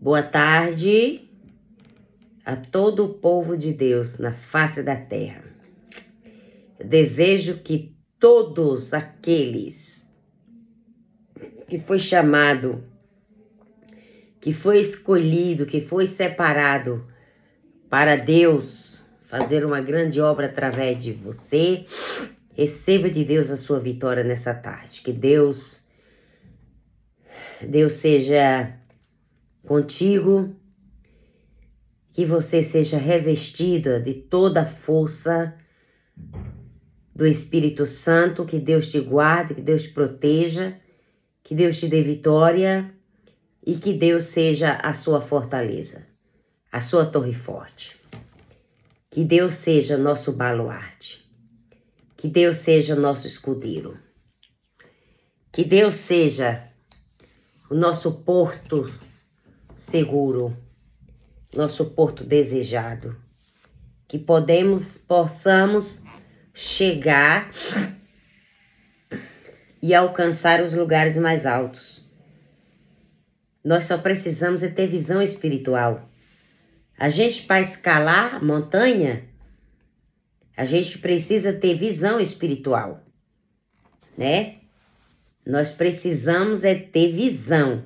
Boa tarde a todo o povo de Deus na face da terra. Eu desejo que todos aqueles que foi chamado, que foi escolhido, que foi separado para Deus fazer uma grande obra através de você, receba de Deus a sua vitória nessa tarde. Que Deus seja contigo, que você seja revestida de toda a força do Espírito Santo, que Deus te guarde, que Deus te proteja, que Deus te dê vitória e que Deus seja a sua fortaleza, a sua torre forte. Que Deus seja nosso baluarte, que Deus seja nosso escudeiro, que Deus seja o nosso porto seguro, nosso porto desejado, que possamos chegar e alcançar os lugares mais altos. Nós só precisamos ter visão espiritual. A gente, para escalar a montanha, a gente precisa ter visão espiritual, né? Nós precisamos ter visão.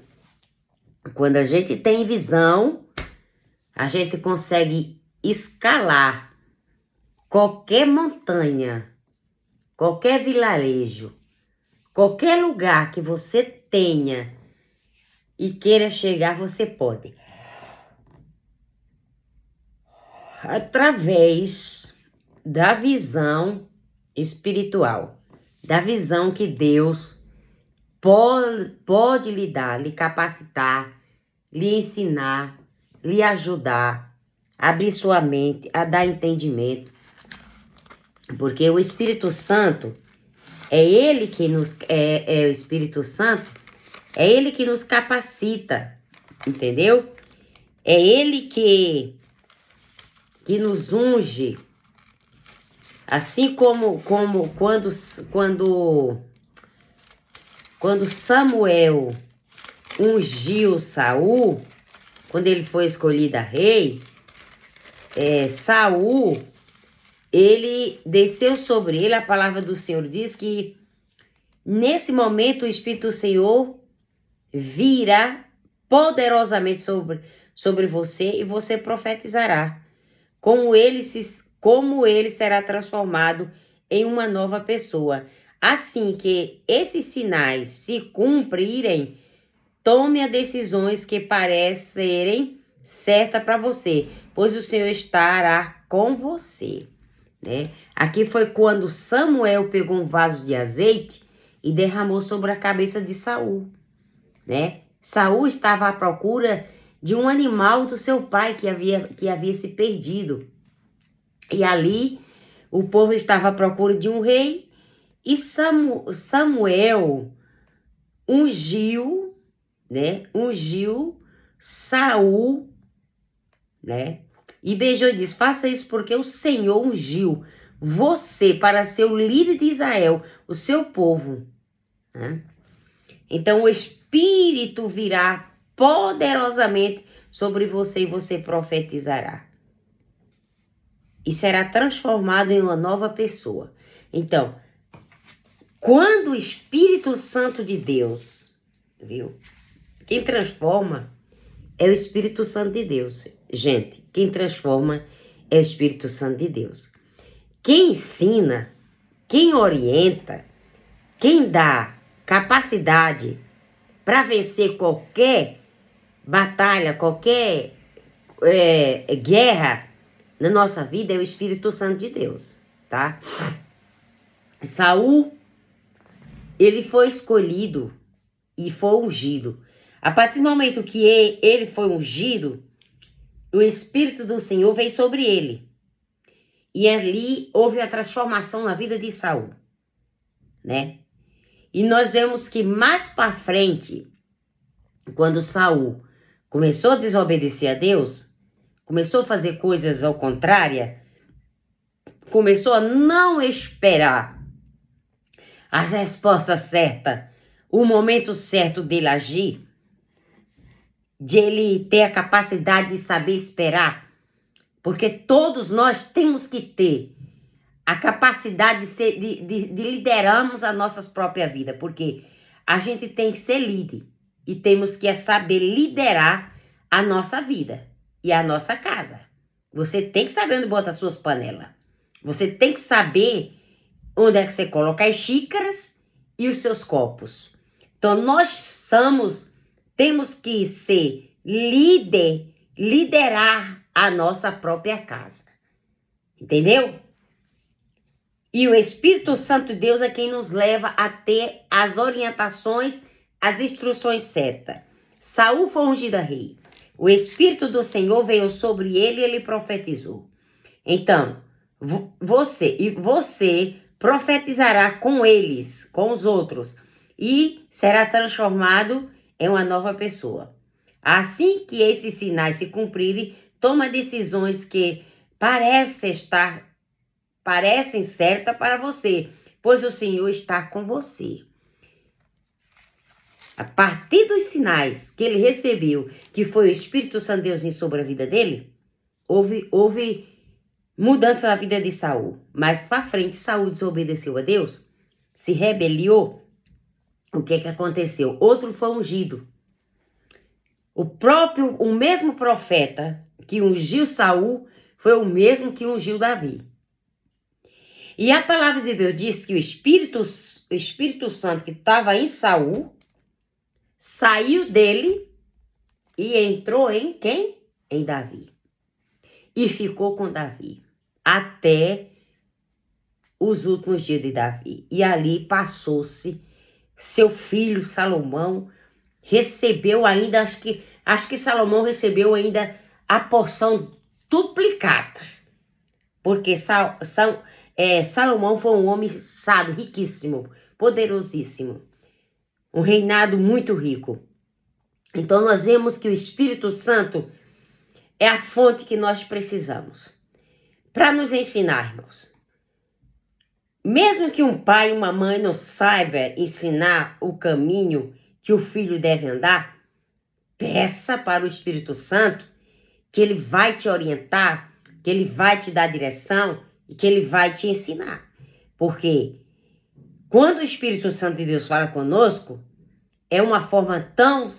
Quando a gente tem visão, a gente consegue escalar qualquer montanha, qualquer vilarejo, qualquer lugar que você tenha e queira chegar, você pode. Através da visão espiritual, da visão que Deus pode lhe dar, lhe capacitar, lhe ensinar, lhe ajudar, abrir sua mente, a dar entendimento. Porque o Espírito Santo, é ele que o Espírito Santo, é ele que nos capacita, entendeu? É ele que nos unge, assim como quando Samuel ungiu Saul, quando ele foi escolhido a rei, Saul, ele desceu sobre ele, a palavra do Senhor diz que nesse momento o Espírito do Senhor virá poderosamente sobre você e você profetizará. Como ele será transformado em uma nova pessoa. Assim que esses sinais se cumprirem, tome as decisões que parecerem certas para você, pois o Senhor estará com você, né? Aqui foi quando Samuel pegou um vaso de azeite e derramou sobre a cabeça de Saul, né? Saul estava à procura de um animal do seu pai que havia se perdido. E ali o povo estava à procura de um rei e Samuel ungiu, né? Ungiu Saul, né? E beijou e disse: faça isso porque o Senhor ungiu você para ser o líder de Israel, o seu povo, né? Então o Espírito virá poderosamente sobre você e você profetizará. E será transformado em uma nova pessoa. Então, quando o Espírito Santo de Deus, viu? Quem transforma é o Espírito Santo de Deus. Gente, quem transforma é o Espírito Santo de Deus. Quem ensina, quem orienta, quem dá capacidade para vencer qualquer batalha, qualquer guerra na nossa vida é o Espírito Santo de Deus, tá? Saul, ele foi escolhido e foi ungido. A partir do momento que ele foi ungido, o Espírito do Senhor veio sobre ele. E ali houve a transformação na vida de Saul, né? E nós vemos que mais para frente, quando Saul começou a desobedecer a Deus, começou a fazer coisas ao contrário, começou a não esperar as respostas certas, o momento certo dele agir, de ele ter a capacidade de saber esperar, porque todos nós temos que ter a capacidade de liderarmos a nossa própria vida, porque a gente tem que ser líder e temos que saber liderar a nossa vida e a nossa casa. Você tem que saber onde botar suas panelas. Você tem que saber onde é que você coloca as xícaras e os seus copos. Então, temos que ser liderar a nossa própria casa. Entendeu? E o Espírito Santo de Deus é quem nos leva a ter as orientações, as instruções certas. Saul foi ungido rei. O Espírito do Senhor veio sobre ele e ele profetizou. Então, você profetizará com eles, com os outros, e será transformado em uma nova pessoa. Assim que esses sinais se cumprirem, toma decisões que parecem certas para você, pois o Senhor está com você. A partir dos sinais que ele recebeu, que foi o Espírito Santo de Deus sobre a vida dele, houve mudança na vida de Saul. Mais para frente, Saul desobedeceu a Deus, se rebeliou. O que aconteceu? Outro foi ungido. O mesmo profeta que ungiu Saul foi o mesmo que ungiu Davi. E a palavra de Deus diz que o Espírito Santo que estava em Saul saiu dele e entrou em quem? Em Davi. E ficou com Davi até os últimos dias de Davi. E ali passou-se seu filho Salomão, recebeu ainda, acho que Salomão recebeu ainda a porção duplicada. Porque Salomão foi um homem sábio, riquíssimo, poderosíssimo. Um reinado muito rico. Então nós vemos que o Espírito Santo é a fonte que nós precisamos para nos ensinar, irmãos. Mesmo que um pai e uma mãe não saibam ensinar o caminho que o filho deve andar, peça para o Espírito Santo que ele vai te orientar, que ele vai te dar direção e que ele vai te ensinar. Porque quando o Espírito Santo de Deus fala conosco, é uma forma tão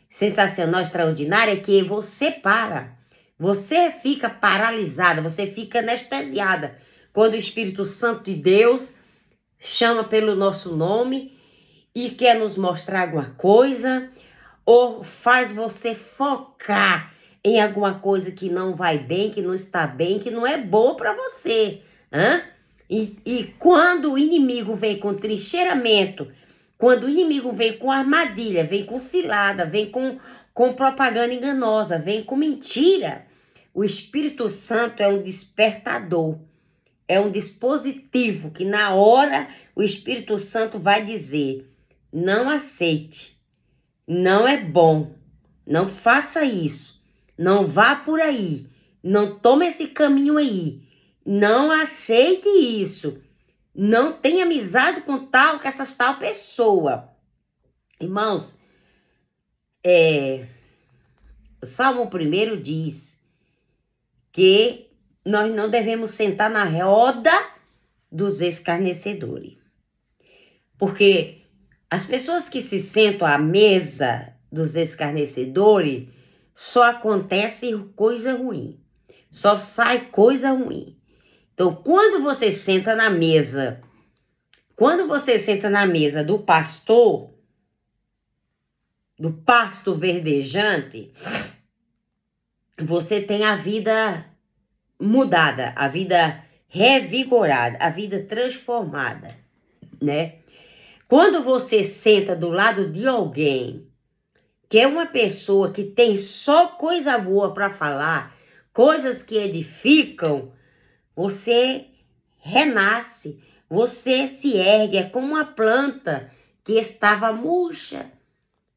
sensacional, extraordinária, que você para. Você fica paralisada, você fica anestesiada. Quando o Espírito Santo de Deus chama pelo nosso nome e quer nos mostrar alguma coisa, ou faz você focar em alguma coisa que não vai bem, que não está bem, que não é boa para você. E quando o inimigo vem com trincheiramento, quando o inimigo vem com armadilha, vem com cilada, vem com propaganda enganosa, vem com mentira, o Espírito Santo é um despertador. É um dispositivo que na hora o Espírito Santo vai dizer: não aceite, não é bom, não faça isso, não vá por aí, não tome esse caminho aí, não aceite isso, não tenha amizade com essa tal pessoa. Irmãos, o Salmo 1 diz que nós não devemos sentar na roda dos escarnecedores. Porque as pessoas que se sentam à mesa dos escarnecedores, só acontece coisa ruim. Só sai coisa ruim. Então, quando você senta na mesa do pastor, do pasto verdejante, você tem a vida mudada, a vida revigorada, a vida transformada, né? Quando você senta do lado de alguém que é uma pessoa que tem só coisa boa para falar, coisas que edificam, você renasce, você se ergue, é como uma planta que estava murcha,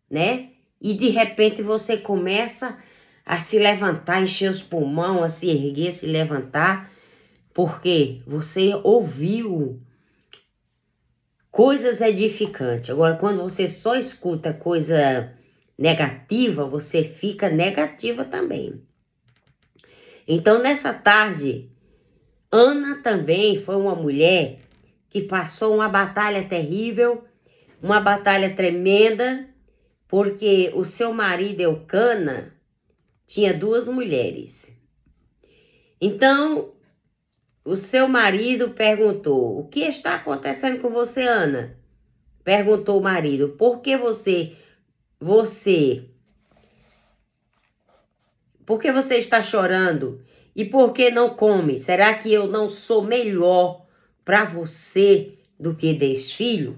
né? E de repente você começa a se levantar, encher os pulmões, a se erguer, se levantar, porque você ouviu coisas edificantes. Agora, quando você só escuta coisa negativa, você fica negativa também. Então, nessa tarde, Ana também foi uma mulher que passou uma batalha terrível, uma batalha tremenda, porque o seu marido Eucana tinha 2 mulheres. Então, o seu marido perguntou: o que está acontecendo com você, Ana? Perguntou o marido: por que por que você está chorando? E por que não come? Será que eu não sou melhor para você do que 10 filhos?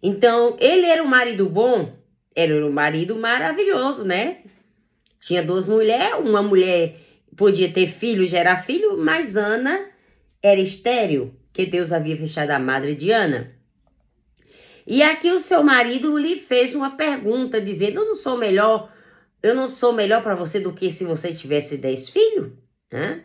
Então, ele era um marido bom, era um marido maravilhoso, né? Tinha 2 mulheres, uma mulher podia ter filho, gerar filho, mas Ana era estéril, que Deus havia fechado a madre de Ana. E aqui o seu marido lhe fez uma pergunta, dizendo: eu não sou melhor para você do que se você tivesse 10 filhos? Né?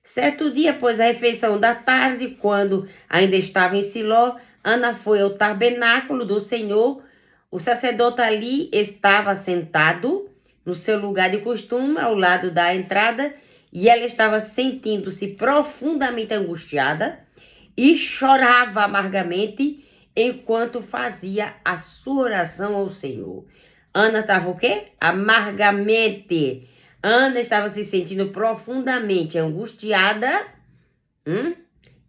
Certo dia, após a refeição da tarde, quando ainda estava em Siló, Ana foi ao tabernáculo do Senhor. O sacerdote ali estava sentado no seu lugar de costume, ao lado da entrada, e ela estava sentindo-se profundamente angustiada e chorava amargamente enquanto fazia a sua oração ao Senhor. Ana estava o quê? Amargamente. Ana estava se sentindo profundamente angustiada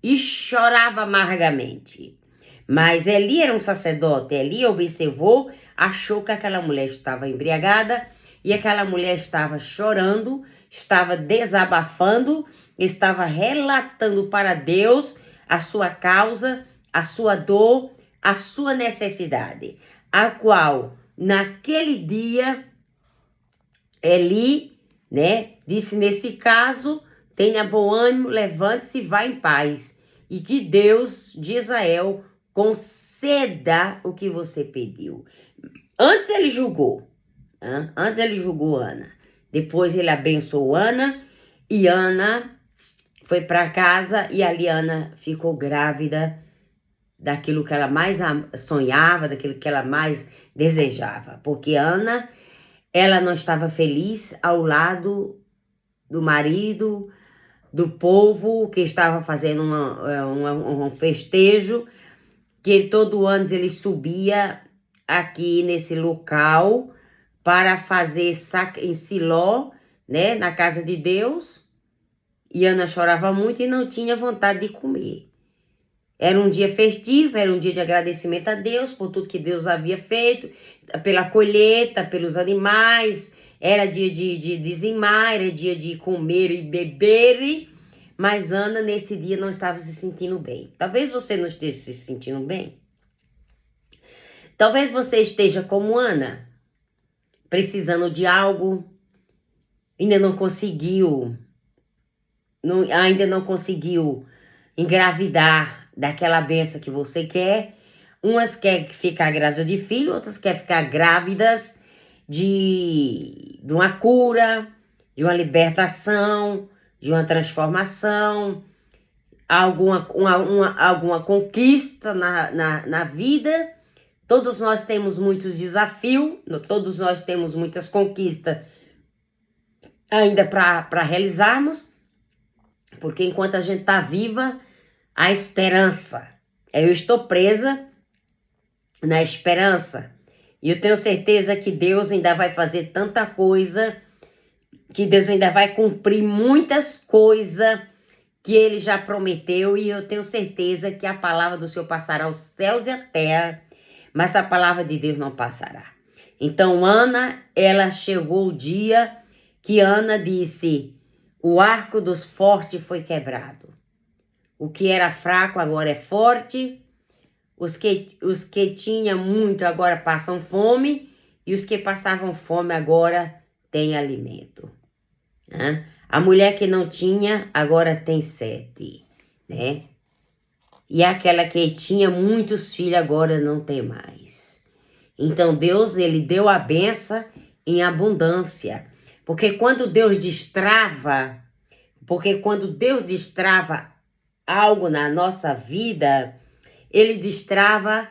e chorava amargamente. Mas Eli era um sacerdote. Eli observou, achou que aquela mulher estava embriagada e aquela mulher estava chorando, estava desabafando, estava relatando para Deus a sua causa, a sua dor, a sua necessidade, a qual naquele dia Eli, disse: nesse caso, tenha bom ânimo, levante-se e vá em paz, e que Deus de Israel conceda o que você pediu. Antes ele julgou Ana, depois ele abençoou Ana, e Ana foi para casa, e ali Ana ficou grávida daquilo que ela mais sonhava, daquilo que ela mais desejava, porque Ana, ela não estava feliz ao lado do marido, do povo que estava fazendo um festejo, que todo ano ele subia aqui nesse local para fazer em Siló, na casa de Deus, e Ana chorava muito e não tinha vontade de comer. Era um dia festivo, era um dia de agradecimento a Deus por tudo que Deus havia feito, pela colheita, pelos animais, era dia de dizimar, era dia de comer e beber, mas Ana nesse dia não estava se sentindo bem. Talvez você não esteja se sentindo bem. Talvez você esteja como Ana, precisando de algo, ainda não conseguiu engravidar daquela bênção que você quer. Umas querem ficar grávidas de filho, outras querem ficar grávidas de uma cura, de uma libertação, de uma transformação, alguma conquista na vida. Todos nós temos muitos desafios, todos nós temos muitas conquistas ainda para realizarmos, porque enquanto a gente está viva, há esperança. Eu estou presa na esperança. E eu tenho certeza que Deus ainda vai fazer tanta coisa, que Deus ainda vai cumprir muitas coisas que Ele já prometeu. E eu tenho certeza que a palavra do Senhor passará os céus e a terra, mas a palavra de Deus não passará. Então, Ana, ela chegou o dia que Ana disse: o arco dos fortes foi quebrado. O que era fraco agora é forte. Os que tinham muito agora passam fome. E os que passavam fome agora têm alimento. A mulher que não tinha agora tem 7. E aquela que tinha muitos filhos agora não tem mais. Então Deus, ele deu a benção em abundância. Porque quando Deus destrava algo na nossa vida, Ele destrava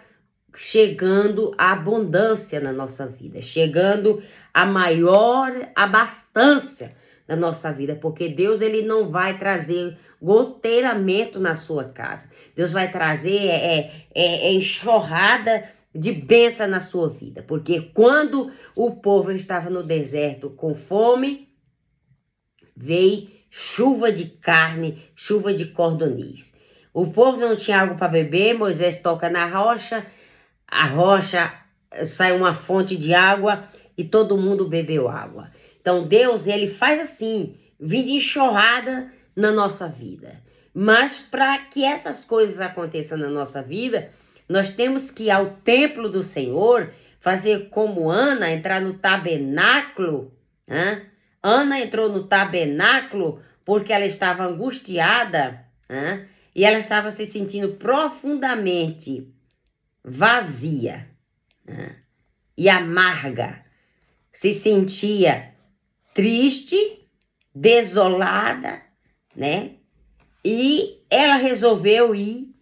chegando a abundância na nossa vida, chegando a maior abastança na nossa vida, porque Deus ele não vai trazer goteiramento na sua casa. Deus vai trazer enxurrada de bênção na sua vida, porque quando o povo estava no deserto com fome, veio chuva de carne, chuva de cordoniz. O povo não tinha água para beber, Moisés toca na rocha, a rocha sai uma fonte de água e todo mundo bebeu água. Então Deus, ele faz assim, vindo enxurrada na nossa vida. Mas para que essas coisas aconteçam na nossa vida, nós temos que ir ao templo do Senhor, fazer como Ana, entrar no tabernáculo. Né? Ana entrou no tabernáculo porque ela estava angustiada, né? E ela estava se sentindo profundamente vazia, né? E amarga. Se sentia triste, desolada, né? E ela resolveu ir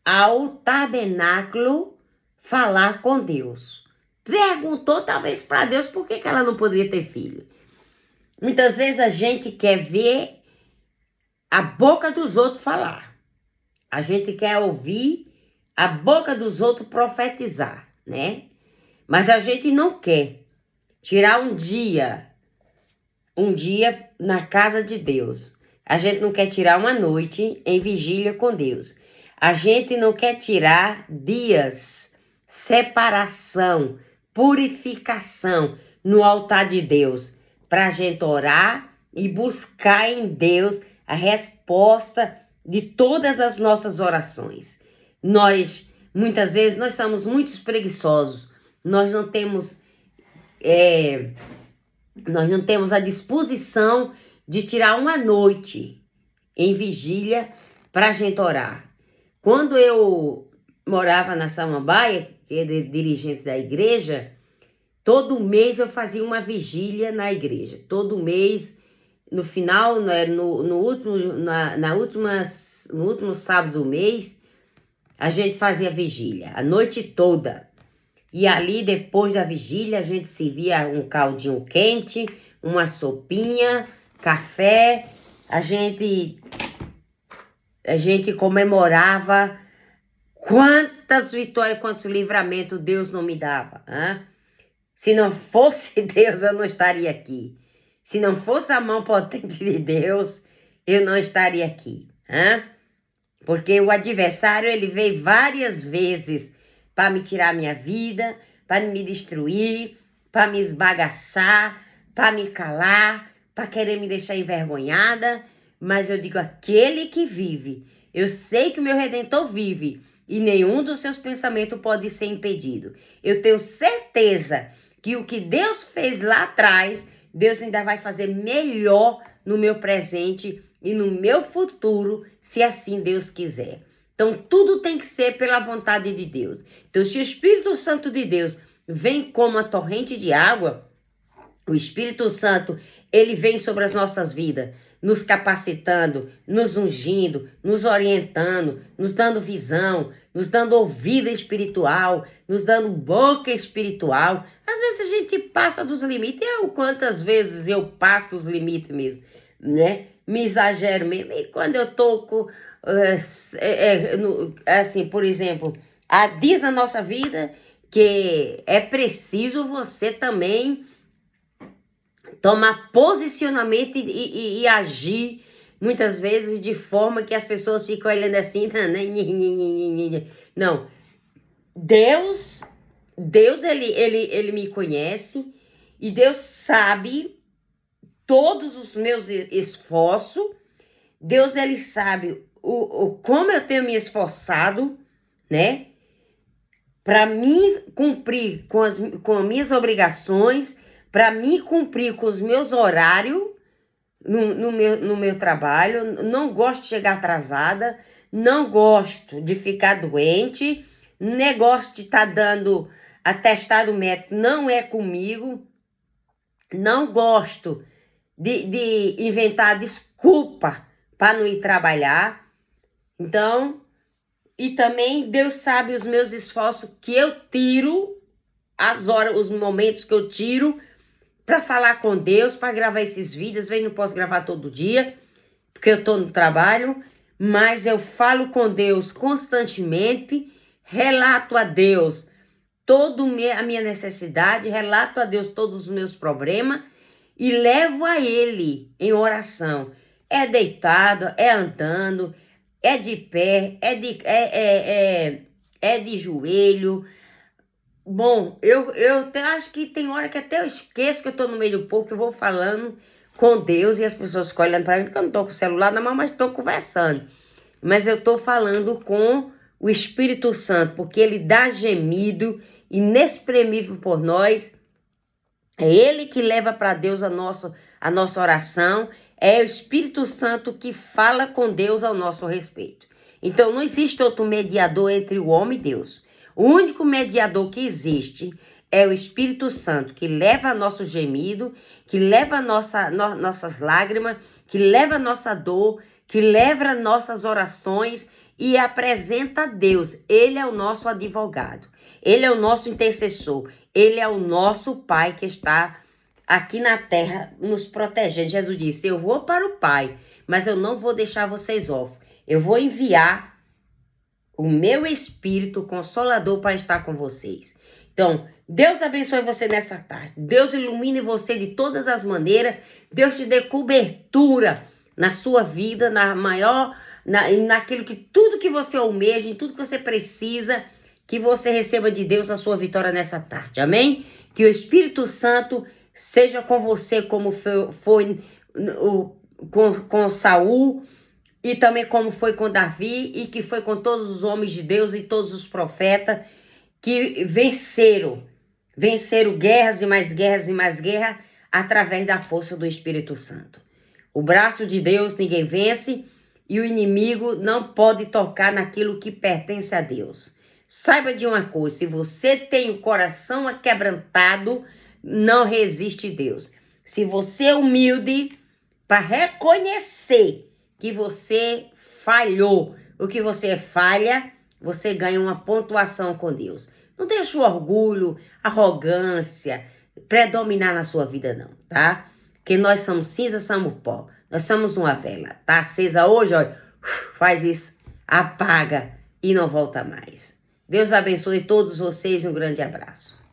ao tabernáculo falar com Deus. Perguntou talvez para Deus por que ela não poderia ter filho. Muitas vezes a gente quer ver a boca dos outros falar. A gente quer ouvir a boca dos outros profetizar, né? Mas a gente não quer tirar um dia na casa de Deus. A gente não quer tirar uma noite em vigília com Deus. A gente não quer tirar dias, separação, purificação no altar de Deus, para a gente orar e buscar em Deus a resposta de todas as nossas orações. Muitas vezes, nós somos muito preguiçosos. Nós não temos a disposição de tirar uma noite em vigília para a gente orar. Quando eu morava na Samambaia, que é dirigente da igreja, todo mês eu fazia uma vigília na igreja. Todo mês, no final, no último sábado do mês, a gente fazia vigília, a noite toda. E ali, depois da vigília, a gente servia um caldinho quente, uma sopinha, café. A gente comemorava quantas vitórias, quantos livramentos Deus não me dava. Hein? Se não fosse Deus, eu não estaria aqui. Se não fosse a mão potente de Deus, eu não estaria aqui. Hein? Porque o adversário, ele veio várias vezes para me tirar minha vida, para me destruir, para me esbagaçar, para me calar, para querer me deixar envergonhada. Mas eu digo, aquele que vive, eu sei que o meu Redentor vive e nenhum dos seus pensamentos pode ser impedido. Eu tenho certeza que o que Deus fez lá atrás, Deus ainda vai fazer melhor no meu presente e no meu futuro, se assim Deus quiser. Então, tudo tem que ser pela vontade de Deus. Então, se o Espírito Santo de Deus vem como a torrente de água, o Espírito Santo, ele vem sobre as nossas vidas, nos capacitando, nos ungindo, nos orientando, nos dando visão, nos dando ouvido espiritual, nos dando boca espiritual. Às vezes a gente passa dos limites. Quantas vezes eu passo dos limites mesmo, né? Me exagero mesmo. E quando eu tô assim, por exemplo, diz a nossa vida que é preciso você também tomar posicionamento e agir muitas vezes de forma que as pessoas ficam olhando assim, não. Deus ele me conhece e Deus sabe todos os meus esforços. Deus ele sabe como eu tenho me esforçado, né? Para mim cumprir com as minhas obrigações, para mim cumprir com os meus horários no meu trabalho. Não gosto de chegar atrasada, não gosto de ficar doente, negócio de estar dando atestado médico não é comigo, não gosto de inventar desculpa para não ir trabalhar. Então, E também Deus sabe os meus esforços que eu tiro, as horas, os momentos que eu tiro para falar com Deus, para gravar esses vídeos. Às vezes não posso gravar todo dia, porque eu estou no trabalho, mas eu falo com Deus constantemente, relato a Deus toda a minha necessidade, relato a Deus todos os meus problemas e levo a Ele em oração. É deitado, é andando, é de pé, é de joelho. Bom, eu acho que tem hora que até eu esqueço que eu tô no meio do povo, que eu vou falando com Deus e as pessoas ficam olhando para mim, porque eu não tô com o celular na mão, mas tô conversando. Mas eu tô falando com o Espírito Santo, porque ele dá gemido inexprimível por nós. É ele que leva para Deus a nossa oração. É o Espírito Santo que fala com Deus ao nosso respeito. Então, não existe outro mediador entre o homem e Deus. O único mediador que existe é o Espírito Santo, que leva nosso gemido, que leva nossas lágrimas, que leva nossa dor, que leva nossas orações e apresenta a Deus. Ele é o nosso advogado. Ele é o nosso intercessor. Ele é o nosso Pai que está aqui na terra nos protegendo. Jesus disse, eu vou para o Pai, mas eu não vou deixar vocês órfãos. Eu vou enviar o meu Espírito Consolador para estar com vocês. Então, Deus abençoe você nessa tarde. Deus ilumine você de todas as maneiras. Deus te dê cobertura na sua vida, naquilo que tudo que você almeja, em tudo que você precisa, que você receba de Deus a sua vitória nessa tarde. Amém? Que o Santo seja com você como foi com Saul e também como foi com Davi e que foi com todos os homens de Deus e todos os profetas que venceram guerras e mais guerras e mais guerras através da força do Espírito Santo. O braço de Deus ninguém vence e o inimigo não pode tocar naquilo que pertence a Deus. Saiba de uma coisa, se você tem o coração aquebrantado, não resiste Deus. Se você é humilde para reconhecer que você falhou, o que você falha, você ganha uma pontuação com Deus. Não deixe o orgulho, arrogância predominar na sua vida não, tá? Porque nós somos cinza, somos pó. Nós somos uma vela, tá acesa hoje, ó, faz isso, apaga e não volta mais. Deus abençoe todos vocês e um grande abraço.